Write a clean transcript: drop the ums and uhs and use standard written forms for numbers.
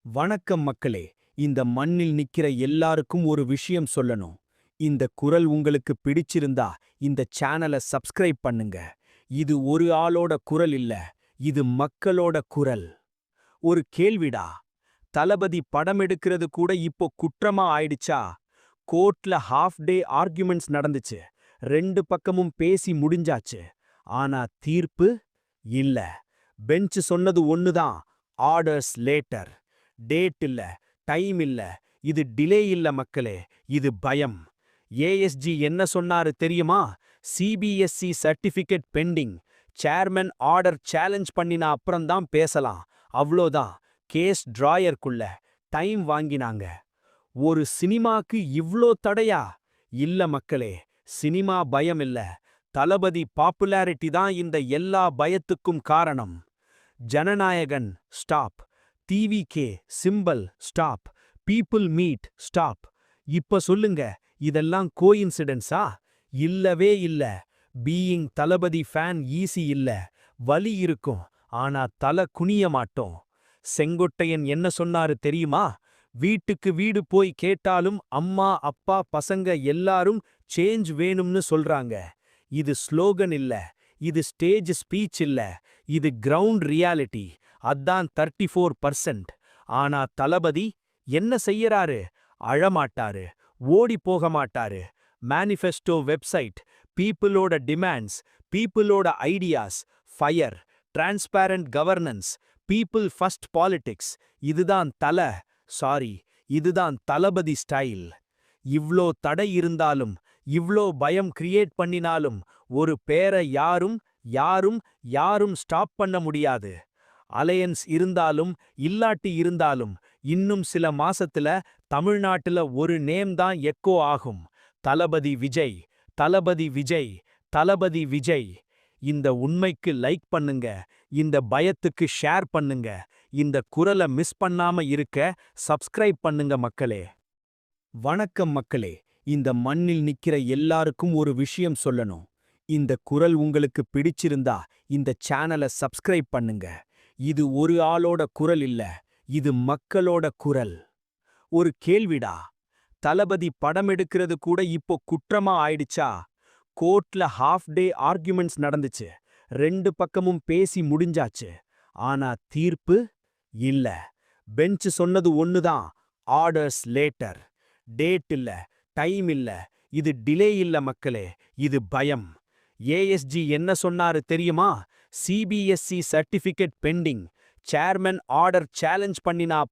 வணக்கம் மக்களே. இந்த மண்ணில் நிக்கிற எல்லாருக்கும் ஒரு விஷயம் சொல்லணும். இந்த குரல் உங்களுக்கு பிடிச்சிருந்தா இந்த சேனலை சப்ஸ்கிரைப் பண்ணுங்க. இது ஒரு ஆளோட குரல் இல்ல, இது மக்களோட குரல். ஒரு கேள்விடா, தளபதி படம் எடுக்கிறது கூட இப்போ குற்றமா ஆயிடுச்சா? கோர்ட்ல ஹாஃப் டே ஆர்குமெண்ட்ஸ் நடந்துச்சு, ரெண்டு பக்கமும் பேசி முடிஞ்சாச்சு. ஆனா தீர்ப்பு இல்ல. பெஞ்ச் சொன்னது ஒண்ணுதான், ஆர்டர்ஸ் லேட்டர். டேட் இல்ல, டைம் இல்ல, இது டிலே இல்ல மக்களே, இது பயம். ஏஎஸ்ஜி என்ன சொன்னாரு தெரியுமா? CBSE certificate pending. Chairman order challenge பண்ணின அப்புறம்தான் பேசலாம். அவ்ளோதான். கேஸ் டிராயர்க்குள்ள. டைம் வாங்கினாங்க. ஒரு சினிமாக்கு இவ்ளோ தடையா? இல்ல மக்களே, சினிமா பயம் இல்ல, தளபதி பாப்புலாரிட்டி தான் இந்த எல்லா பயத்துக்கும் காரணம். Jananayagan stop, TVK symbol stop, people meet stop. இப்ப சொல்லுங்க, இதெல்லாம் கோயின்சிடென்ஸா? இல்லவே இல்ல. பீயிங் தளபதி ஃபேன் ஈஸி இல்ல. வலி இருக்கும், ஆனா தல குனிய மாட்டோம். செங்கொட்டையன் என்ன சொன்னாரு தெரியுமா? வீட்டுக்கு வீடு போய் கேட்டாலும் அம்மா அப்பா பசங்க எல்லாரும் சேஞ்ச் வேணும்னு சொல்றாங்க. இது ஸ்லோகன் இல்ல, இது ஸ்டேஜ் ஸ்பீச் இல்ல, இது கிரவுண்ட் ரியாலிட்டி. அதான் 34%. ஆனா தளபதி என்ன செய்யறாரு? அழமாட்டாரு, ஓடி போக மாட்டாரு. மேனிஃபெஸ்டோ வெப்சைட், பீப்புளோட டிமாண்ட்ஸ், பீப்புளோட ideas, fire, transparent governance, people first politics. இதுதான் சாரி, இதுதான் தளபதி ஸ்டைல். இவ்ளோ தடை இருந்தாலும், இவ்ளோ பயம் கிரியேட் பண்ணினாலும் ஒரு பேரை யாரும் யாரும் யாரும் ஸ்டாப் பண்ண முடியாது. அலையன்ஸ் இருந்தாலும் இல்லாட்டி இருந்தாலும் இன்னும் சில மாசத்துல தமிழ்நாட்டுல ஒரு நேம் தான் எக்கோ ஆகும். தளபதி விஜய், தளபதி விஜய், தளபதி விஜய். இந்த உண்மைக்கு லைக் பண்ணுங்க, இந்த பயத்துக்கு ஷேர் பண்ணுங்க, இந்த குரலை மிஸ் பண்ணாம இருக்க சப்ஸ்கிரைப் பண்ணுங்க மக்களே. வணக்கம் மக்களே. இந்த மண்ணில் நிக்கிற எல்லாருக்கும் ஒரு விஷயம் சொல்லணும். இந்த குரல் உங்களுக்கு பிடிச்சிருந்தா இந்த சேனலை சப்ஸ்கிரைப் பண்ணுங்க. இது ஒரு ஆளோட குரல் இல்ல, இது மக்களோட குரல். ஒரு கேள்விடா, தளபதி படம் எடுக்கிறது கூட இப்போ குற்றமா ஆயிடுச்சா? கோர்ட்ல ஹாஃப் டே ஆர்குமெண்ட்ஸ் நடந்துச்சு, ரெண்டு பக்கமும் பேசி முடிஞ்சாச்சு. ஆனா தீர்ப்பு இல்ல. பெஞ்ச் சொன்னது ஒண்ணுதான், ஆர்டர்ஸ் லேட்டர். டேட் இல்ல, டைம் இல்ல, இது டிலே இல்ல மக்களே, இது பயம். ஏஎஸ்ஜி என்ன சொன்னாரு தெரியுமா? CBSE certificate pending. Chairman order challenge பண்ணினா